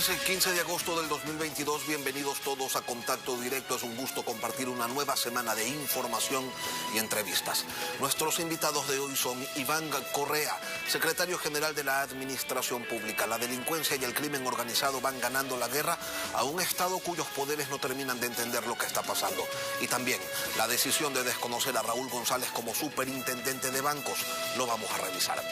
Lunes 15 de agosto del 2022, bienvenidos todos a Contacto Directo. Es un gusto compartir una nueva semana de información y entrevistas. Nuestros invitados de hoy son Iván Correa, secretario general de la Administración Pública. La delincuencia y el crimen organizado van ganando la guerra a un Estado cuyos poderes no terminan de entender lo que está pasando. Y también la decisión de desconocer a Raúl González como superintendente de bancos. Lo vamos a revisar.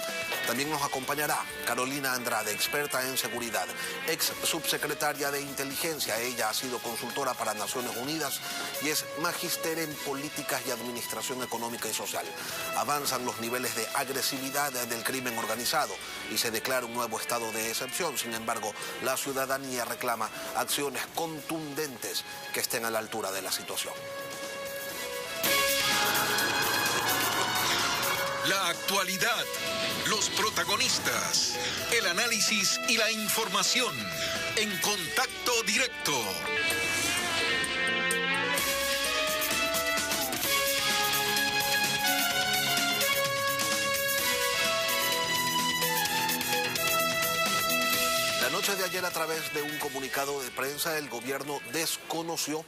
También nos acompañará Carolina Andrade, experta en seguridad, ex subsecretaria de Inteligencia. Ella ha sido consultora para Naciones Unidas y es magíster en políticas y administración económica y social. Avanzan los niveles de agresividad del crimen organizado y se declara un nuevo estado de excepción. Sin embargo, la ciudadanía reclama acciones contundentes que estén a la altura de la situación. La actualidad, los protagonistas, el análisis y la información en Contacto Directo. La noche de ayer, a través de un comunicado de prensa, el gobierno desconoció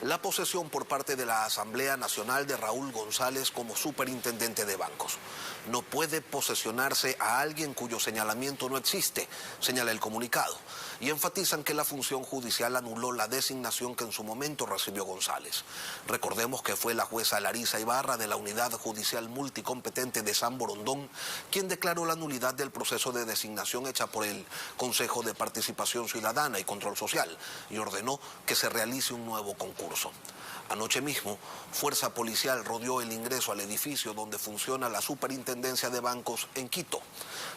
la posesión por parte de la Asamblea Nacional de Raúl González como superintendente de bancos. No puede posesionarse a alguien cuyo señalamiento no existe, señala el comunicado, y enfatizan que la función judicial anuló la designación que en su momento recibió González. Recordemos que fue la jueza Larisa Ibarra de la Unidad Judicial Multicompetente de San Borondón quien declaró la nulidad del proceso de designación hecha por el Consejo de Participación Ciudadana y Control Social y ordenó que se realice un nuevo concurso. Anoche mismo, Fuerza Policial rodeó el ingreso al edificio donde funciona la Superintendencia de Bancos en Quito.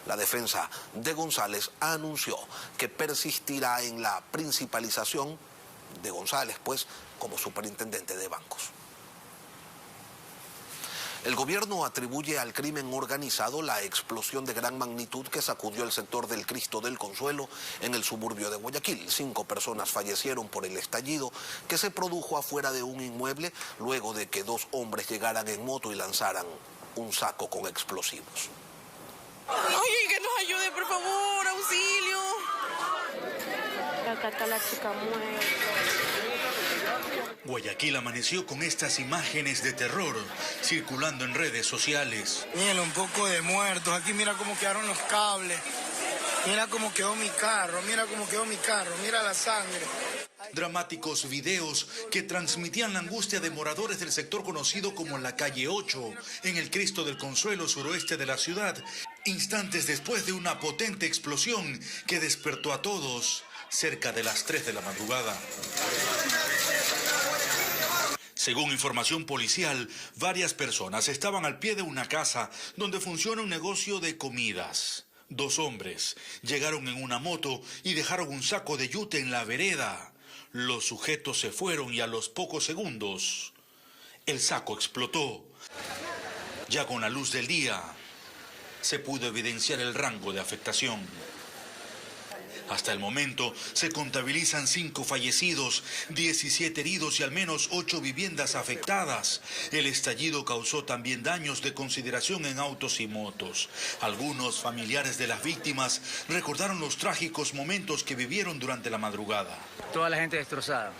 La defensa de González anunció que persistirá en la principalización de González, como superintendente de bancos. El gobierno atribuye al crimen organizado la explosión de gran magnitud que sacudió el sector del Cristo del Consuelo en el suburbio de Guayaquil. 5 personas fallecieron por el estallido que se produjo afuera de un inmueble luego de que 2 hombres llegaran en moto y lanzaran un saco con explosivos. Ay, que nos ayude, por favor, auxilio. Acá está la chica muerta. Guayaquil amaneció con estas imágenes de terror circulando en redes sociales. Mira, un poco de muertos. Aquí mira cómo quedaron los cables. Mira cómo quedó mi carro. Mira cómo quedó mi carro. Mira la sangre. Dramáticos videos que transmitían la angustia de moradores del sector conocido como la calle 8, en el Cristo del Consuelo suroeste de la ciudad, instantes después de una potente explosión que despertó a todos cerca de las 3 de la madrugada. Según información policial, varias personas estaban al pie de una casa donde funciona un negocio de comidas. 2 hombres llegaron en una moto y dejaron un saco de yute en la vereda. Los sujetos se fueron y a los pocos segundos el saco explotó. Ya con la luz del día se pudo evidenciar el rango de afectación. Hasta el momento se contabilizan 5 fallecidos, 17 heridos y al menos 8 viviendas afectadas. El estallido causó también daños de consideración en autos y motos. Algunos familiares de las víctimas recordaron los trágicos momentos que vivieron durante la madrugada. Toda la gente destrozada.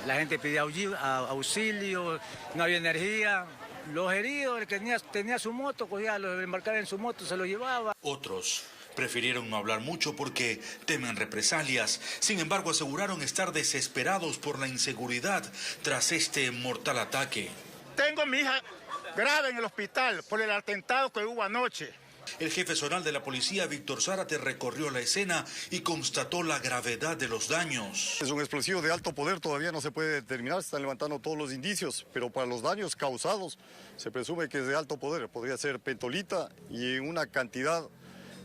La gente pedía auxilio, no había energía. Los heridos, el que tenía su moto, cogía, los embarcaba en su moto, se lo llevaba. Otros prefirieron no hablar mucho porque temen represalias. Sin embargo, aseguraron estar desesperados por la inseguridad tras este mortal ataque. Tengo a mi hija grave en el hospital por el atentado que hubo anoche. El jefe zonal de la policía, Víctor Zárate, recorrió la escena y constató la gravedad de los daños. Es un explosivo de alto poder, todavía no se puede determinar, se están levantando todos los indicios, pero para los daños causados se presume que es de alto poder, podría ser pentolita y en una cantidad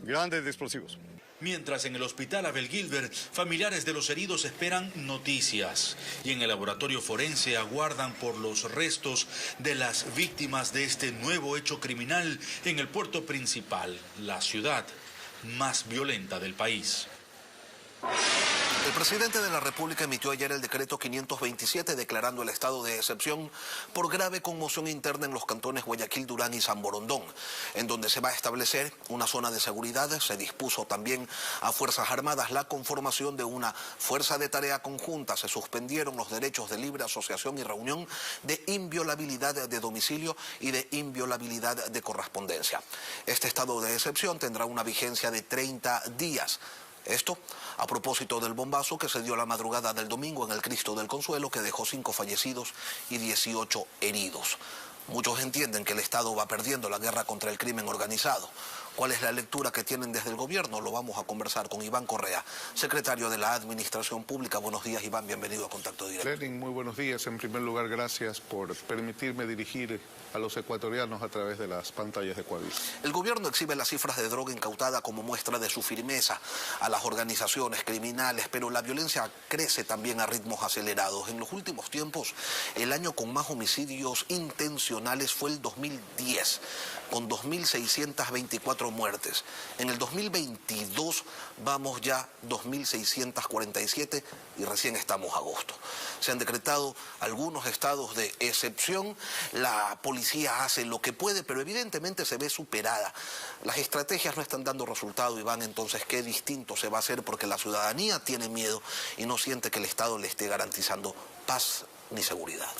grande de explosivos. Mientras en el hospital Abel Gilbert, familiares de los heridos esperan noticias y en el laboratorio forense aguardan por los restos de las víctimas de este nuevo hecho criminal en el puerto principal, la ciudad más violenta del país. El presidente de la República emitió ayer el decreto 527 declarando el estado de excepción por grave conmoción interna en los cantones Guayaquil, Durán y San Borondón, en donde se va a establecer una zona de seguridad. Se dispuso también a Fuerzas Armadas la conformación de una fuerza de tarea conjunta. Se suspendieron los derechos de libre asociación y reunión, de inviolabilidad de domicilio y de inviolabilidad de correspondencia. Este estado de excepción tendrá una vigencia de 30 días. Esto a propósito del bombazo que se dio la madrugada del domingo en el Cristo del Consuelo, que dejó 5 fallecidos y 18 heridos. Muchos entienden que el Estado va perdiendo la guerra contra el crimen organizado. ¿Cuál es la lectura que tienen desde el gobierno? Lo vamos a conversar con Iván Correa, secretario de la Administración Pública. Buenos días, Iván, bienvenido a Contacto Directo. Lenin, muy buenos días. En primer lugar, gracias por permitirme dirigir a los ecuatorianos a través de las pantallas de Coavisa. El gobierno exhibe las cifras de droga incautada como muestra de su firmeza a las organizaciones criminales, pero la violencia crece también a ritmos acelerados. En los últimos tiempos, el año con más homicidios intencionales fue el 2010, con 2.624 muertes. En el 2022 vamos ya 2.647 y recién estamos a agosto. Se han decretado algunos estados de excepción. La policía hace lo que puede, pero evidentemente se ve superada. Las estrategias no están dando resultado, Iván. Entonces, ¿qué distinto se va a hacer? Porque la ciudadanía tiene miedo y no siente que el Estado le esté garantizando paz ni seguridad.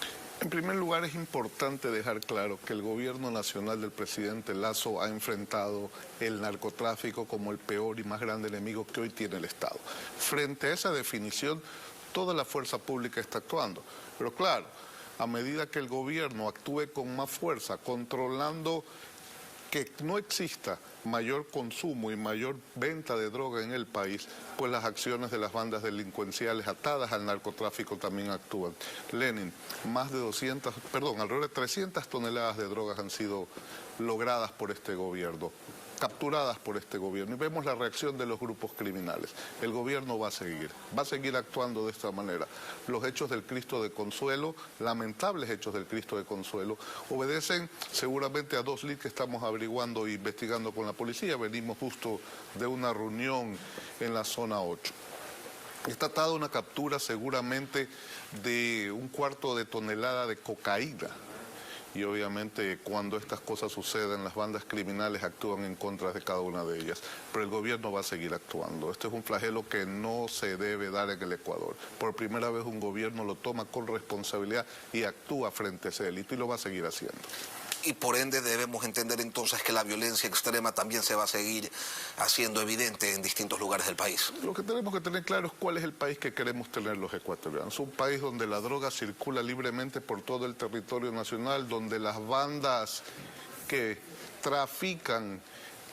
En primer lugar, es importante dejar claro que el gobierno nacional del presidente Lasso ha enfrentado el narcotráfico como el peor y más grande enemigo que hoy tiene el Estado. Frente a esa definición, toda la fuerza pública está actuando. Pero claro, a medida que el gobierno actúe con más fuerza, controlando que no exista mayor consumo y mayor venta de droga en el país, pues las acciones de las bandas delincuenciales atadas al narcotráfico también actúan. Lenin, alrededor de 300 toneladas de drogas han sido logradas por este gobierno, capturadas por este gobierno, y vemos la reacción de los grupos criminales. El gobierno va a seguir actuando de esta manera. Los hechos del Cristo de Consuelo, lamentables hechos del Cristo de Consuelo, obedecen seguramente a 2 leads que estamos averiguando e investigando con la policía. Venimos justo de una reunión en la zona 8. Está atada una captura seguramente de 1/4 de tonelada de cocaína. Y obviamente cuando estas cosas suceden, las bandas criminales actúan en contra de cada una de ellas. Pero el gobierno va a seguir actuando. Este es un flagelo que no se debe dar en el Ecuador. Por primera vez un gobierno lo toma con responsabilidad y actúa frente a ese delito, y lo va a seguir haciendo. Y por ende debemos entender entonces que la violencia extrema también se va a seguir haciendo evidente en distintos lugares del país. Lo que tenemos que tener claro es cuál es el país que queremos tener los ecuatorianos. Un país donde la droga circula libremente por todo el territorio nacional, donde las bandas que trafican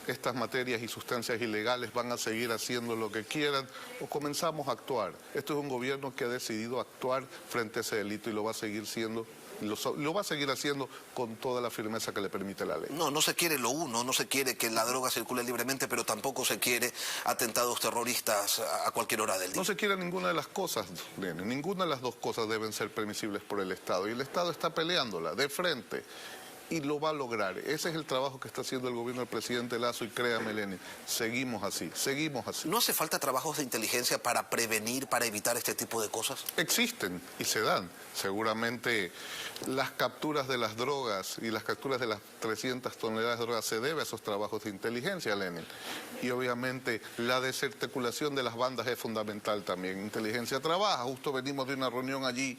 estas materias y sustancias ilegales van a seguir haciendo lo que quieran, o comenzamos a actuar. Esto es un gobierno que ha decidido actuar frente a ese delito y lo va a seguir siendo. Lo va a seguir haciendo con toda la firmeza que le permite la ley. No se quiere lo uno, no se quiere que la droga circule libremente, pero tampoco se quiere atentados terroristas a cualquier hora del día. No se quiere ninguna de las cosas, Lenin. Ninguna de las dos cosas deben ser permisibles por el Estado. Y el Estado está peleándola de frente. Y lo va a lograr. Ese es el trabajo que está haciendo el gobierno del presidente Lasso, y créame, Lenin, seguimos así. ¿No hace falta trabajos de inteligencia para prevenir, para evitar este tipo de cosas? Existen y se dan. Seguramente las capturas de las drogas y las capturas de las 300 toneladas de drogas se debe a esos trabajos de inteligencia, Lenin. Y obviamente la desarticulación de las bandas es fundamental también. Inteligencia trabaja. Justo venimos de una reunión allí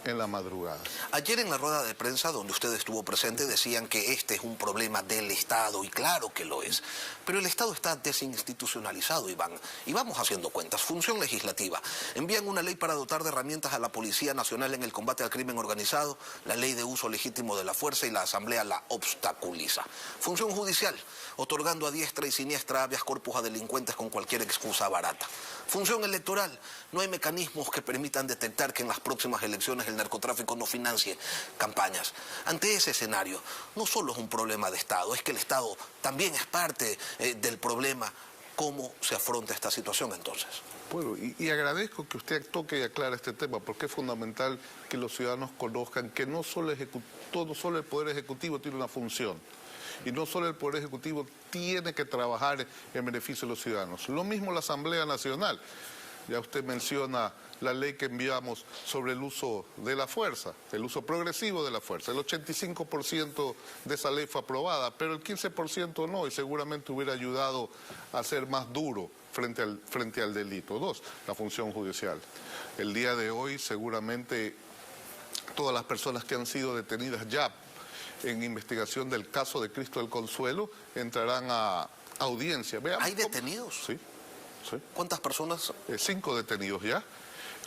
en la madrugada. Ayer en la rueda de prensa donde usted estuvo presente decían que este es un problema del Estado, y claro que lo es. Pero el Estado está desinstitucionalizado, Iván, y vamos haciendo cuentas. Función legislativa. Envían una ley para dotar de herramientas a la Policía Nacional en el combate al crimen organizado, la ley de uso legítimo de la fuerza, y la Asamblea la obstaculiza. Función judicial, otorgando a diestra y siniestra habeas corpus a delincuentes con cualquier excusa barata. Función electoral, no hay mecanismos que permitan detectar que en las próximas elecciones el narcotráfico no financie campañas. Ante ese escenario, no solo es un problema de Estado, es que el Estado también es parte del problema. ¿Cómo se afronta esta situación entonces? Bueno, y agradezco que usted toque y aclare este tema, porque es fundamental que los ciudadanos conozcan que no solo el Poder Ejecutivo tiene una función. Y no solo el Poder Ejecutivo tiene que trabajar en beneficio de los ciudadanos. Lo mismo la Asamblea Nacional. Ya usted menciona la ley que enviamos sobre el uso de la fuerza, el uso progresivo de la fuerza. El 85% de esa ley fue aprobada, pero el 15% no, y seguramente hubiera ayudado a ser más duro frente al delito. 2, la función judicial. El día de hoy seguramente todas las personas que han sido detenidas ya en investigación del caso de Cristo del Consuelo entrarán a audiencia. Veamos. ¿Hay detenidos? Sí. Sí. ¿Cuántas personas? 5 detenidos ya.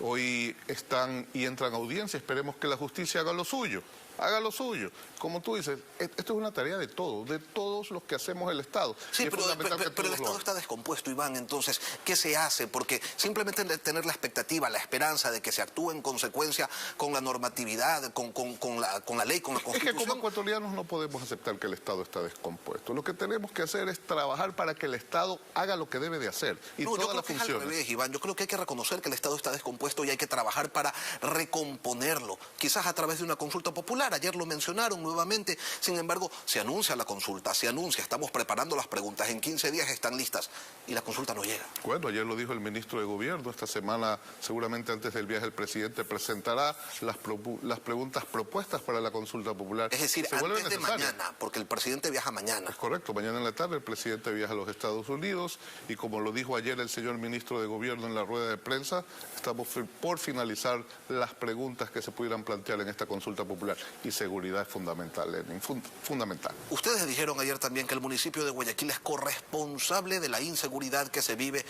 Hoy están y entran a audiencia. Esperemos que la justicia haga lo suyo. Haga lo suyo. Como tú dices, esto es una tarea de todos los que hacemos el Estado. Sí, pero el Estado está descompuesto, Iván. Entonces, ¿qué se hace? Porque simplemente tener la expectativa, la esperanza de que se actúe en consecuencia con la normatividad, con la ley, con la Constitución. Es que como ecuatorianos no podemos aceptar que el Estado está descompuesto. Lo que tenemos que hacer es trabajar para que el Estado haga lo que debe de hacer. Y no, todas las funciones. funciones. Al revés, Iván. Yo creo que hay que reconocer que el Estado está descompuesto y hay que trabajar para recomponerlo. Quizás a través de una consulta popular. Ayer lo mencionaron nuevamente. Sin embargo, se anuncia la consulta, estamos preparando las preguntas, en 15 días están listas y la consulta no llega. Bueno, ayer lo dijo el ministro de Gobierno, esta semana, seguramente antes del viaje, el presidente presentará las preguntas propuestas para la consulta popular. Es decir, antes de mañana, porque el presidente viaja mañana. Es correcto, mañana en la tarde el presidente viaja a los Estados Unidos y como lo dijo ayer el señor ministro de Gobierno en la rueda de prensa, estamos por finalizar las preguntas que se pudieran plantear en esta consulta popular y seguridad es fundamental, Lenin, fundamental. Ustedes dijeron ayer también que el municipio de Guayaquil es corresponsable de la inseguridad que se vive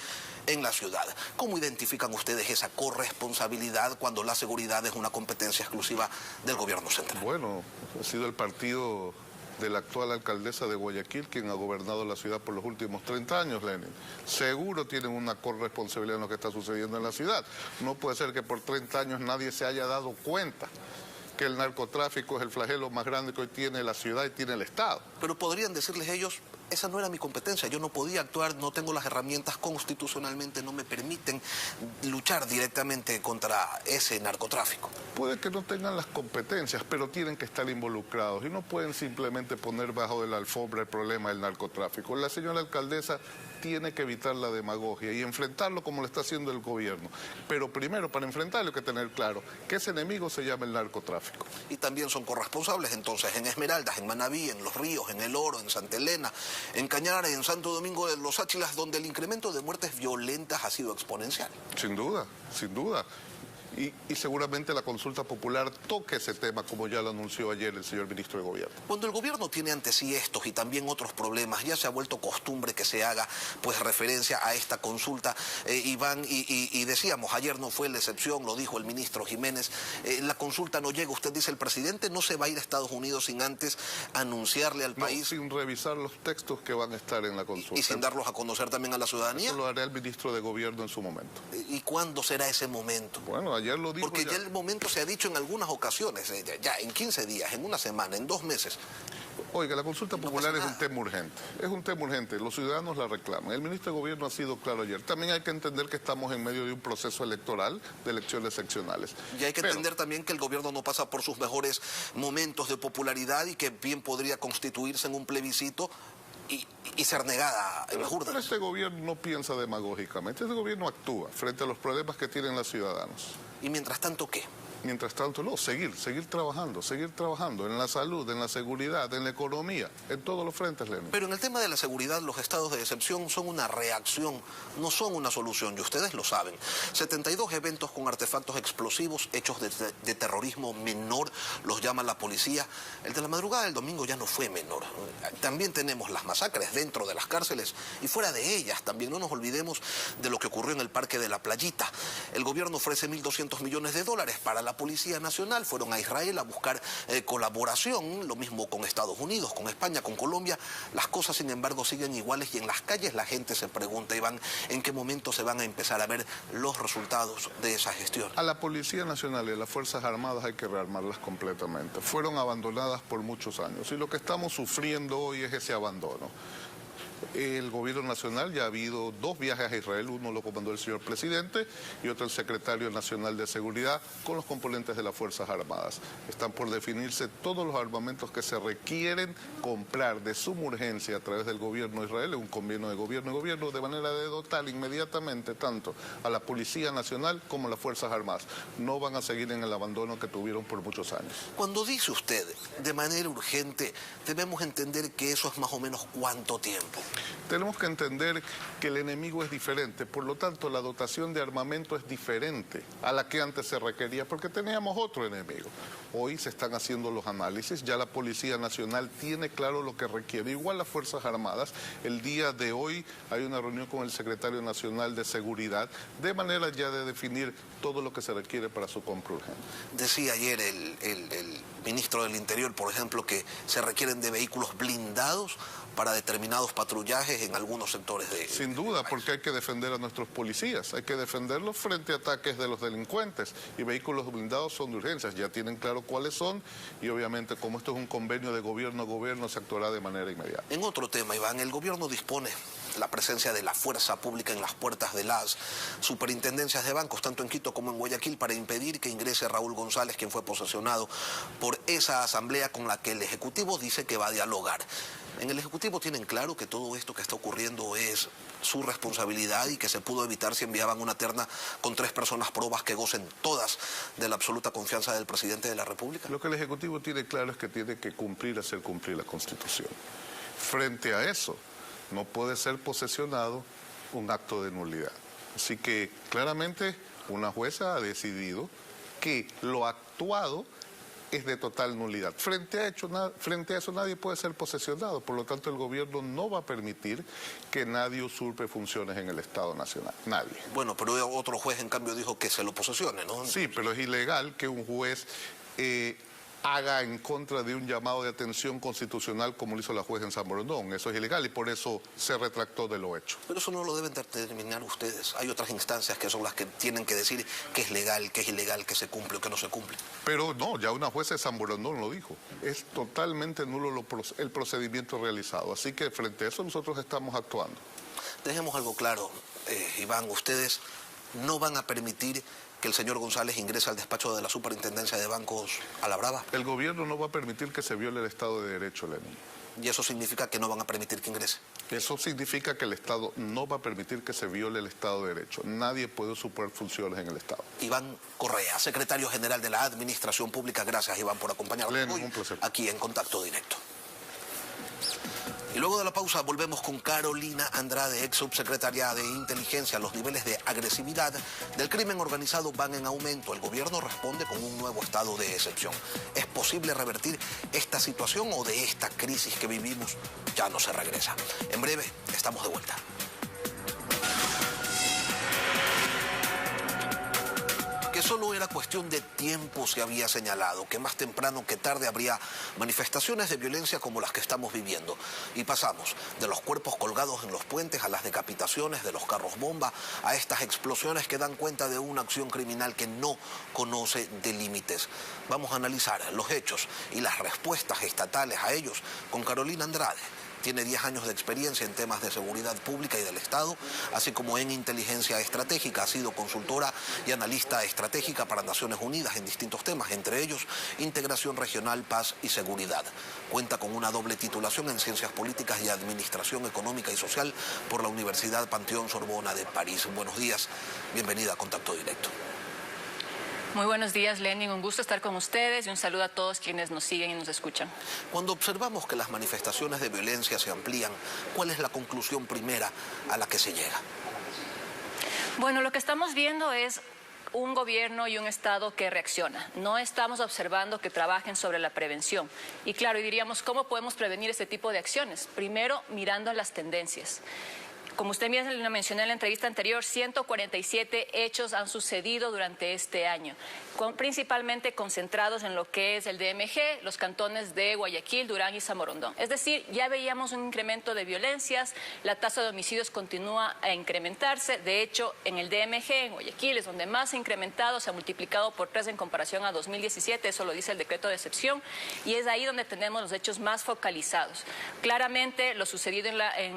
en la ciudad. ¿Cómo identifican ustedes esa corresponsabilidad cuando la seguridad es una competencia exclusiva del gobierno central? Bueno, ha sido el partido de la actual alcaldesa de Guayaquil quien ha gobernado la ciudad por los últimos 30 años, Lenin. Seguro tienen una corresponsabilidad en lo que está sucediendo en la ciudad. No puede ser que por 30 años nadie se haya dado cuenta que el narcotráfico es el flagelo más grande que hoy tiene la ciudad y tiene el Estado. Pero podrían decirles ellos, esa no era mi competencia, yo no podía actuar, no tengo las herramientas constitucionalmente, no me permiten luchar directamente contra ese narcotráfico. Puede que no tengan las competencias, pero tienen que estar involucrados y no pueden simplemente poner bajo de la alfombra el problema del narcotráfico. La señora alcaldesa tiene que evitar la demagogia y enfrentarlo como lo está haciendo el gobierno. Pero primero, para enfrentarlo hay que tener claro que ese enemigo se llama el narcotráfico. Y también son corresponsables entonces en Esmeraldas, en Manabí, en Los Ríos, en El Oro, en Santa Elena, en Cañara, en Santo Domingo de los Áchilas, donde el incremento de muertes violentas ha sido exponencial. Sin duda, sin duda. Y seguramente la consulta popular toque ese tema, como ya lo anunció ayer el señor ministro de Gobierno. Cuando el gobierno tiene ante sí estos y también otros problemas, ya se ha vuelto costumbre que se haga pues referencia a esta consulta, Iván, y decíamos, ayer no fue la excepción, lo dijo el ministro Jiménez, la consulta no llega, usted dice, el presidente no se va a ir a Estados Unidos sin antes anunciarle al país. Sin revisar los textos que van a estar en la consulta. Y sin darlos a conocer también a la ciudadanía. Eso lo hará el ministro de Gobierno en su momento. ¿Y cuándo será ese momento? Bueno, ayer lo dijo. Porque ya el momento se ha dicho en algunas ocasiones, ya en 15 días, en una semana, en 2 meses. Oiga, la consulta popular es un tema urgente. Es un tema urgente. Los ciudadanos la reclaman. El ministro de Gobierno ha sido claro ayer. También hay que entender que estamos en medio de un proceso electoral, de elecciones seccionales. Y hay que entender también que el gobierno no pasa por sus mejores momentos de popularidad y que bien podría constituirse en un plebiscito y ser negada en las urnas. Pero este gobierno no piensa demagógicamente. Este gobierno actúa frente a los problemas que tienen los ciudadanos. ¿Y mientras tanto qué? Mientras tanto, no, seguir trabajando en la salud, en la seguridad, en la economía, en todos los frentes, Lenin. Pero en el tema de la seguridad, los estados de excepción son una reacción, no son una solución, y ustedes lo saben. 72 eventos con artefactos explosivos, hechos de terrorismo menor, los llama la policía. El de la madrugada del domingo ya no fue menor. También tenemos las masacres dentro de las cárceles y fuera de ellas. También no nos olvidemos de lo que ocurrió en el Parque de la Playita. El gobierno ofrece $1.200 millones para la Policía Nacional, fueron a Israel a buscar colaboración, lo mismo con Estados Unidos, con España, con Colombia. Las cosas, sin embargo, siguen iguales y en las calles la gente se pregunta, Iván, ¿en qué momento se van a empezar a ver los resultados de esa gestión? A la Policía Nacional y a las Fuerzas Armadas hay que rearmarlas completamente. Fueron abandonadas por muchos años y lo que estamos sufriendo hoy es ese abandono. El gobierno nacional ya ha habido 2 viajes a Israel, uno lo comandó el señor presidente y otro el secretario nacional de seguridad con los componentes de las Fuerzas Armadas. Están por definirse todos los armamentos que se requieren comprar de suma urgencia a través del gobierno de Israel, un convenio de gobierno, de manera de dotar inmediatamente tanto a la Policía Nacional como a las Fuerzas Armadas. No van a seguir en el abandono que tuvieron por muchos años. Cuando dice usted de manera urgente, debemos entender que eso es más o menos ¿cuánto tiempo? Tenemos que entender que el enemigo es diferente, por lo tanto la dotación de armamento es diferente a la que antes se requería, porque teníamos otro enemigo. Hoy se están haciendo los análisis, ya la Policía Nacional tiene claro lo que requiere, igual las Fuerzas Armadas. El día de hoy hay una reunión con el secretario nacional de Seguridad, de manera ya de definir todo lo que se requiere para su compra urgente. Decía ayer el ministro del Interior, por ejemplo, que se requieren de vehículos blindados para determinados patrullajes en algunos sectores de... Sin duda, porque hay que defender a nuestros policías, hay que defenderlos frente a ataques de los delincuentes, y vehículos blindados son de urgencias, ya tienen claro cuáles son, y obviamente como esto es un convenio de gobierno a gobierno, se actuará de manera inmediata. En otro tema, Iván, el gobierno dispone la presencia de la fuerza pública en las puertas de las superintendencias de bancos, tanto en Quito como en Guayaquil, para impedir que ingrese Raúl González, quien fue posesionado por esa asamblea con la que el Ejecutivo dice que va a dialogar. En el Ejecutivo tienen claro que todo esto que está ocurriendo es su responsabilidad y que se pudo evitar si enviaban una terna con 3 personas probas que gocen todas de la absoluta confianza del presidente de la República. Lo que el Ejecutivo tiene claro es que tiene que hacer cumplir la Constitución. Frente a eso, no puede ser posesionado un acto de nulidad. Así que claramente una jueza ha decidido que lo actuado es de total nulidad. Frente a eso nadie puede ser posesionado, por lo tanto el gobierno no va a permitir que nadie usurpe funciones en el Estado Nacional, nadie. Bueno, pero otro juez en cambio dijo que se lo posesione, ¿no? Sí, pero es ilegal que un juez haga en contra de un llamado de atención constitucional como lo hizo la jueza en San Borondón. Eso es ilegal y por eso se retractó de lo hecho. Pero eso no lo deben determinar ustedes. Hay otras instancias que son las que tienen que decir que es legal, que es ilegal, que se cumple o que no se cumple. Pero no, ya una jueza de San Borondón lo dijo. Es totalmente nulo el procedimiento realizado. Así que frente a eso nosotros estamos actuando. Dejemos algo claro, Iván, ustedes no van a permitir que el señor González ingrese al despacho de la Superintendencia de Bancos a la brava. El gobierno no va a permitir que se viole el Estado de Derecho, Lenín. ¿Y eso significa que no van a permitir que ingrese? Eso significa que el Estado no va a permitir que se viole el Estado de Derecho. Nadie puede usurpar funciones en el Estado. Iván Correa, secretario general de la Administración Pública. Gracias, Iván, por acompañarnos Lenín, hoy un placer. Aquí en Contacto Directo. Y luego de la pausa volvemos con Carolina Andrade, ex subsecretaria de Inteligencia. Los niveles de agresividad del crimen organizado van en aumento. El gobierno responde con un nuevo estado de excepción. ¿Es posible revertir esta situación o de esta crisis que vivimos ya no se regresa? En breve estamos de vuelta. Que solo era cuestión de tiempo se había señalado, que más temprano que tarde habría manifestaciones de violencia como las que estamos viviendo. Y pasamos de los cuerpos colgados en los puentes a las decapitaciones de los carros bomba, a estas explosiones que dan cuenta de una acción criminal que no conoce de límites. Vamos a analizar los hechos y las respuestas estatales a ellos con Carolina Andrade. Tiene 10 años de experiencia en temas de seguridad pública y del Estado, así como en inteligencia estratégica. Ha sido consultora y analista estratégica para Naciones Unidas en distintos temas, entre ellos integración regional, paz y seguridad. Cuenta con una doble titulación en Ciencias Políticas y Administración Económica y Social por la Universidad Panteón Sorbona de París. Buenos días, bienvenida a Contacto Directo. Muy buenos días, Lenin. Un gusto estar con ustedes y un saludo a todos quienes nos siguen y nos escuchan. Cuando observamos que las manifestaciones de violencia se amplían, ¿cuál es la conclusión primera a la que se llega? Bueno, lo que estamos viendo es un gobierno y un Estado que reacciona. No estamos observando que trabajen sobre la prevención. Y claro, y diríamos, ¿cómo podemos prevenir este tipo de acciones? Primero, mirando las tendencias. Como usted bien lo mencionó en la entrevista anterior, 147 hechos han sucedido durante este año, principalmente concentrados en lo que es el DMG, los cantones de Guayaquil, Durán y Zamorondón. Es decir, ya veíamos un incremento de violencias, la tasa de homicidios continúa a incrementarse. De hecho, en el DMG, en Guayaquil, es donde más se ha incrementado, se ha multiplicado por 3 en comparación a 2017, eso lo dice el decreto de excepción, y es ahí donde tenemos los hechos más focalizados. Claramente, lo sucedido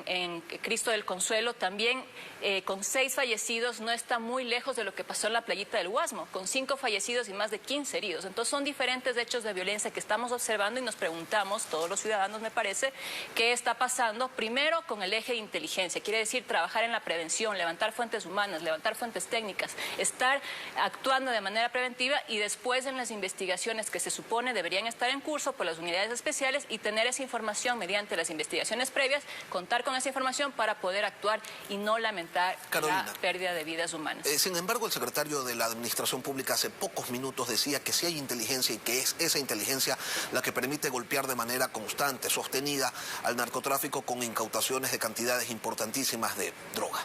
en Cristo del Consuelo también, con 6 fallecidos, no está muy lejos de lo que pasó en la playita del Guasmo, con 5 fallecidos y más de 15 heridos. Entonces son diferentes hechos de violencia que estamos observando y nos preguntamos, todos los ciudadanos me parece, qué está pasando primero con el eje de inteligencia, quiere decir trabajar en la prevención, levantar fuentes humanas, levantar fuentes técnicas, estar actuando de manera preventiva y después en las investigaciones que se supone deberían estar en curso por las unidades especiales y tener esa información mediante las investigaciones previas, contar con esa información para poder actuar y no lamentar Carolina, la pérdida de vidas humanas. Sin embargo, el secretario de la Administración Pública hace pocos minutos decía que sí hay inteligencia y que es esa inteligencia la que permite golpear de manera constante, sostenida al narcotráfico con incautaciones de cantidades importantísimas de droga.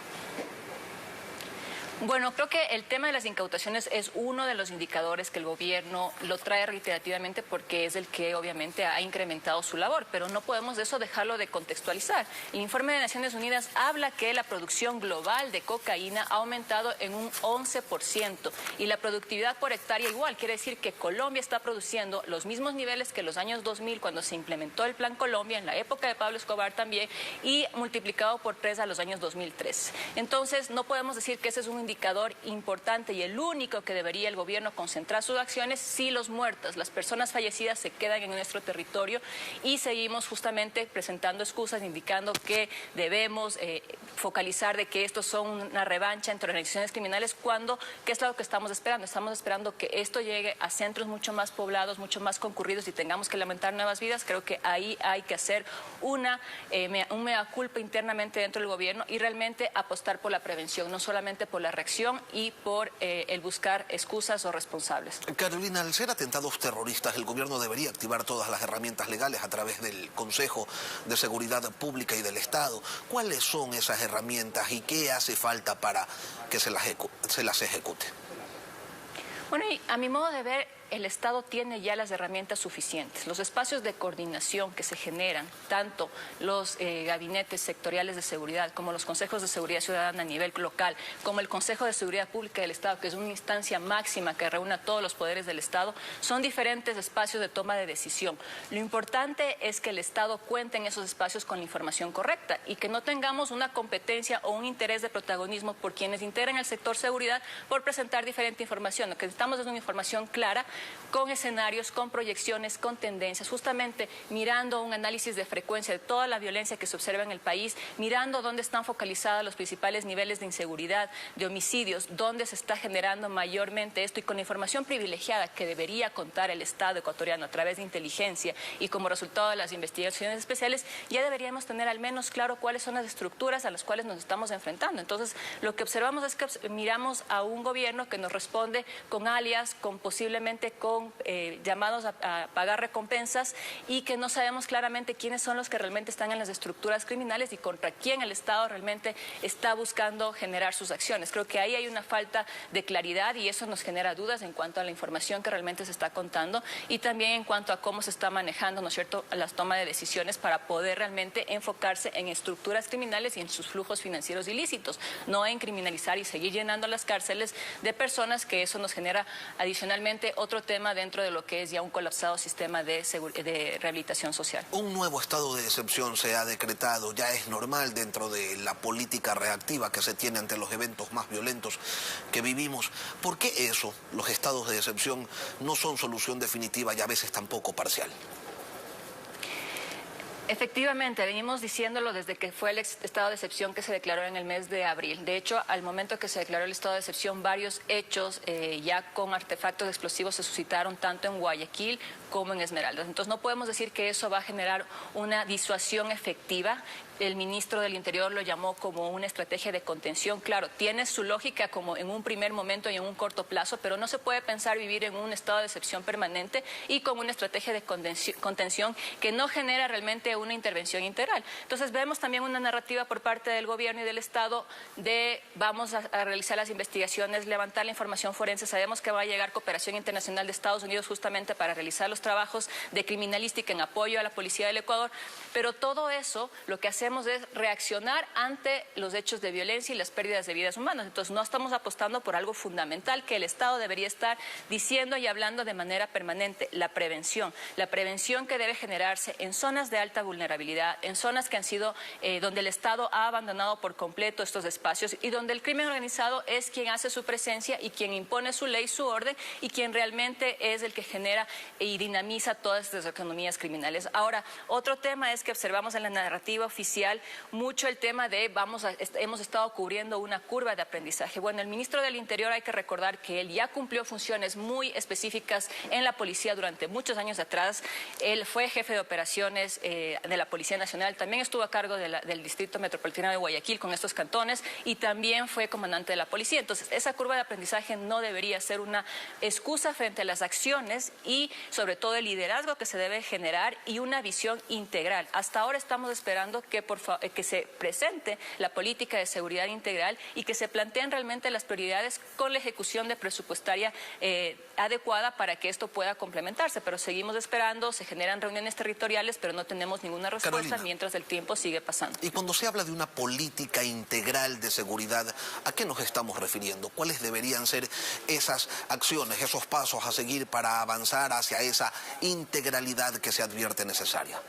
Bueno, creo que el tema de las incautaciones es uno de los indicadores que el gobierno lo trae reiterativamente porque es el que obviamente ha incrementado su labor, pero no podemos de eso dejarlo de contextualizar. El informe de Naciones Unidas habla que la producción global de cocaína ha aumentado en un 11% y la productividad por hectárea igual, quiere decir que Colombia está produciendo los mismos niveles que los años 2000 cuando se implementó el Plan Colombia, en la época de Pablo Escobar también, y multiplicado por 3 a los años 2013. Entonces, no podemos decir que ese es un indicador importante y el único que debería el gobierno concentrar sus acciones si los muertos, las personas fallecidas se quedan en nuestro territorio y seguimos justamente presentando excusas indicando que debemos focalizar de que estos son una revancha entre organizaciones criminales cuando, ¿qué es lo que estamos esperando? Estamos esperando que esto llegue a centros mucho más poblados, mucho más concurridos y tengamos que lamentar nuevas vidas. Creo que ahí hay que hacer un mea culpa internamente dentro del gobierno y realmente apostar por la prevención, no solamente por la reacción y por el buscar excusas o responsables. Carolina, al ser atentados terroristas, el gobierno debería activar todas las herramientas legales a través del Consejo de Seguridad Pública y del Estado. ¿Cuáles son esas herramientas y qué hace falta para que se las ejecute? Bueno, y a mi modo de ver, el Estado tiene ya las herramientas suficientes. Los espacios de coordinación que se generan, tanto los gabinetes sectoriales de seguridad como los consejos de seguridad ciudadana a nivel local, como el Consejo de Seguridad Pública del Estado, que es una instancia máxima que reúne a todos los poderes del Estado, son diferentes espacios de toma de decisión. Lo importante es que el Estado cuente en esos espacios con la información correcta y que no tengamos una competencia o un interés de protagonismo por quienes integran el sector seguridad por presentar diferente información. Lo que necesitamos es una información clara, con escenarios, con proyecciones, con tendencias, justamente mirando un análisis de frecuencia de toda la violencia que se observa en el país, mirando dónde están focalizados los principales niveles de inseguridad, de homicidios, dónde se está generando mayormente esto y con la información privilegiada que debería contar el Estado ecuatoriano a través de inteligencia y como resultado de las investigaciones especiales, ya deberíamos tener al menos claro cuáles son las estructuras a las cuales nos estamos enfrentando. Entonces, lo que observamos es que miramos a un gobierno que nos responde con alias, con posiblemente con llamados a pagar recompensas y que no sabemos claramente quiénes son los que realmente están en las estructuras criminales y contra quién el Estado realmente está buscando generar sus acciones. Creo que ahí hay una falta de claridad y eso nos genera dudas en cuanto a la información que realmente se está contando y también en cuanto a cómo se está manejando, ¿no es cierto?, las tomas de decisiones para poder realmente enfocarse en estructuras criminales y en sus flujos financieros ilícitos, no en criminalizar y seguir llenando las cárceles de personas, que eso nos genera adicionalmente otro tema dentro de lo que es ya un colapsado sistema de rehabilitación social. Un nuevo estado de excepción se ha decretado, ya es normal dentro de la política reactiva que se tiene ante los eventos más violentos que vivimos. ¿Por qué eso, los estados de excepción, no son solución definitiva y a veces tampoco parcial? Efectivamente, venimos diciéndolo desde que fue el estado de excepción que se declaró en el mes de abril. De hecho, al momento que se declaró el estado de excepción, varios hechos ya con artefactos explosivos se suscitaron tanto en Guayaquil como en Esmeraldas. Entonces, no podemos decir que eso va a generar una disuasión efectiva, el ministro del Interior lo llamó como una estrategia de contención. Claro, tiene su lógica como en un primer momento y en un corto plazo, pero no se puede pensar vivir en un estado de excepción permanente y con una estrategia de contención que no genera realmente una intervención integral. Entonces vemos también una narrativa por parte del gobierno y del Estado de vamos a realizar las investigaciones, levantar la información forense. Sabemos que va a llegar cooperación internacional de Estados Unidos justamente para realizar los trabajos de criminalística en apoyo a la policía del Ecuador, pero todo eso lo que hacemos es reaccionar ante los hechos de violencia y las pérdidas de vidas humanas. Entonces no estamos apostando por algo fundamental que el Estado debería estar diciendo y hablando de manera permanente, la prevención que debe generarse en zonas de alta vulnerabilidad, en zonas que han sido, donde el Estado ha abandonado por completo estos espacios y donde el crimen organizado es quien hace su presencia y quien impone su ley, su orden y quien realmente es el que genera y dinamiza todas estas economías criminales. Ahora, otro tema es que observamos en la narrativa oficial mucho el tema de hemos estado cubriendo una curva de aprendizaje. Bueno, el ministro del Interior hay que recordar que él ya cumplió funciones muy específicas en la policía durante muchos años atrás. Él fue jefe de operaciones de la Policía Nacional, también estuvo a cargo del Distrito Metropolitano de Guayaquil con estos cantones y también fue comandante de la policía. Entonces, esa curva de aprendizaje no debería ser una excusa frente a las acciones y sobre todo el liderazgo que se debe generar y una visión integral. Hasta ahora estamos esperando que se presente la política de seguridad integral y que se planteen realmente las prioridades con la ejecución de presupuestaria adecuada para que esto pueda complementarse, pero seguimos esperando, se generan reuniones territoriales, pero no tenemos ninguna respuesta. Carolina, mientras el tiempo sigue pasando. Y cuando se habla de una política integral de seguridad, ¿a qué nos estamos refiriendo? ¿Cuáles deberían ser esas acciones, esos pasos a seguir para avanzar hacia esa integralidad que se advierte necesaria?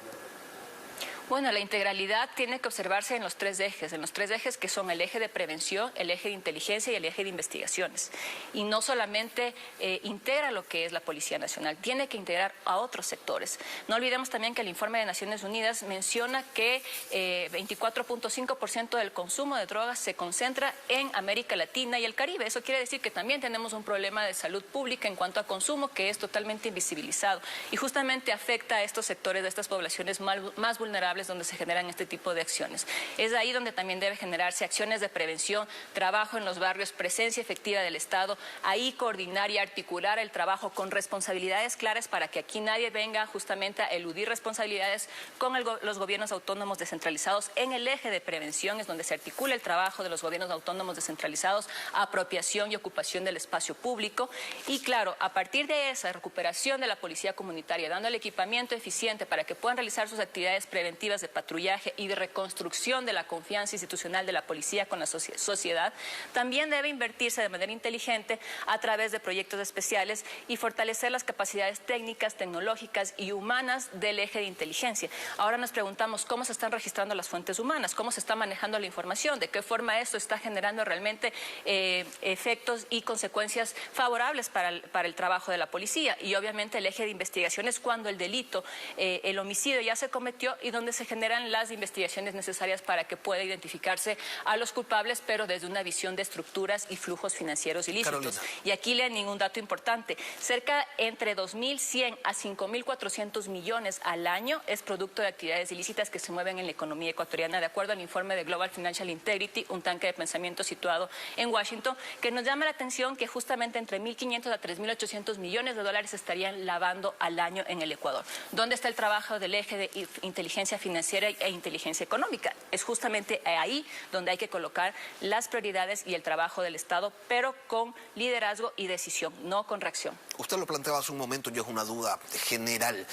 Bueno, la integralidad tiene que observarse en los tres ejes que son el eje de prevención, el eje de inteligencia y el eje de investigaciones. Y no solamente integra lo que es la Policía Nacional, tiene que integrar a otros sectores. No olvidemos también que el informe de Naciones Unidas menciona que 24.5% del consumo de drogas se concentra en América Latina y el Caribe. Eso quiere decir que también tenemos un problema de salud pública en cuanto a consumo que es totalmente invisibilizado y justamente afecta a estos sectores de estas poblaciones más vulnerables donde se generan este tipo de acciones. Es ahí donde también debe generarse acciones de prevención, trabajo en los barrios, presencia efectiva del Estado, ahí coordinar y articular el trabajo con responsabilidades claras para que aquí nadie venga justamente a eludir responsabilidades con los gobiernos autónomos descentralizados. En el eje de prevención es donde se articula el trabajo de los gobiernos autónomos descentralizados, apropiación y ocupación del espacio público y claro, a partir de esa recuperación de la policía comunitaria, dando el equipamiento eficiente para que puedan realizar sus actividades preventivas de patrullaje y de reconstrucción de la confianza institucional de la policía con la sociedad, también debe invertirse de manera inteligente a través de proyectos especiales y fortalecer las capacidades técnicas, tecnológicas y humanas del eje de inteligencia. Ahora nos preguntamos cómo se están registrando las fuentes humanas, cómo se está manejando la información, de qué forma esto está generando realmente efectos y consecuencias favorables para el trabajo de la policía. Y obviamente el eje de investigación es cuando el delito, el homicidio ya se cometió y donde se generan las investigaciones necesarias para que pueda identificarse a los culpables, pero desde una visión de estructuras y flujos financieros ilícitos. Carolina. Y aquí le doy un dato importante. Cerca entre 2.100 a 5.400 millones al año es producto de actividades ilícitas que se mueven en la economía ecuatoriana, de acuerdo al informe de Global Financial Integrity, un tanque de pensamiento situado en Washington, que nos llama la atención que justamente entre 1.500 a 3.800 millones de dólares se estarían lavando al año en el Ecuador. ¿Dónde está el trabajo del eje de inteligencia financiera e inteligencia económica? Es justamente ahí donde hay que colocar las prioridades y el trabajo del Estado, pero con liderazgo y decisión, no con reacción. Usted lo planteaba hace un momento y es una duda general.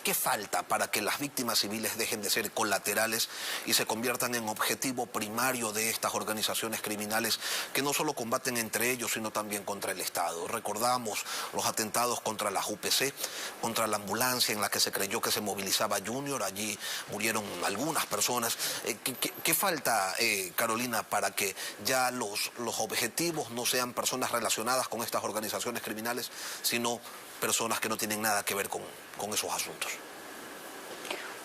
¿Qué falta para que las víctimas civiles dejen de ser colaterales y se conviertan en objetivo primario de estas organizaciones criminales que no solo combaten entre ellos, sino también contra el Estado? Recordamos los atentados contra la UPC, contra la ambulancia en la que se creyó que se movilizaba Junior, allí murieron algunas personas. ¿Qué falta, Carolina, para que ya los objetivos no sean personas relacionadas con estas organizaciones criminales, sino personas que no tienen nada que ver con esos asuntos?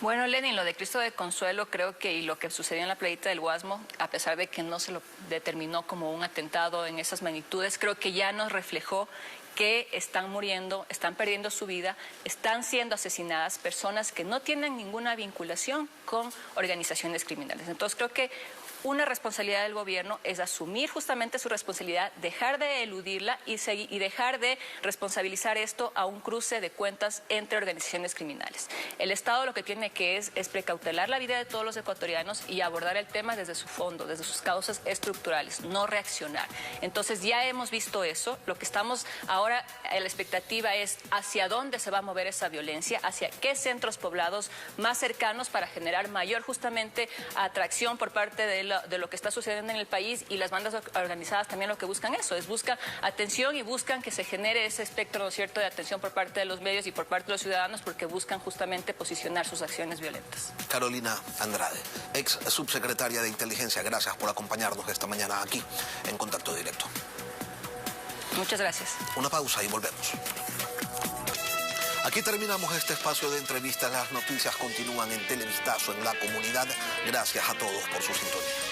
Bueno, Lenin, lo de Cristo de Consuelo creo que y lo que sucedió en la playita del Guasmo, a pesar de que no se lo determinó como un atentado en esas magnitudes, creo que ya nos reflejó que están muriendo, están perdiendo su vida, están siendo asesinadas personas que no tienen ninguna vinculación con organizaciones criminales. Entonces creo que una responsabilidad del gobierno es asumir justamente su responsabilidad, dejar de eludirla y dejar de responsabilizar esto a un cruce de cuentas entre organizaciones criminales. El Estado lo que tiene que es precautelar la vida de todos los ecuatorianos y abordar el tema desde su fondo, desde sus causas estructurales, no reaccionar. Entonces ya hemos visto eso, lo que estamos ahora, la expectativa es hacia dónde se va a mover esa violencia, hacia qué centros poblados más cercanos para generar mayor justamente atracción por parte de lo que está sucediendo en el país, y las bandas organizadas también lo que buscan eso, es buscan atención y buscan que se genere ese espectro, ¿no es cierto?, de atención por parte de los medios y por parte de los ciudadanos, porque buscan justamente posicionar sus acciones violentas. Carolina Andrade, ex subsecretaria de Inteligencia, gracias por acompañarnos esta mañana aquí en Contacto Directo. Muchas gracias. Una pausa y volvemos. Aquí terminamos este espacio de entrevistas. Las noticias continúan en Televistazo, en la comunidad. Gracias a todos por su sintonía.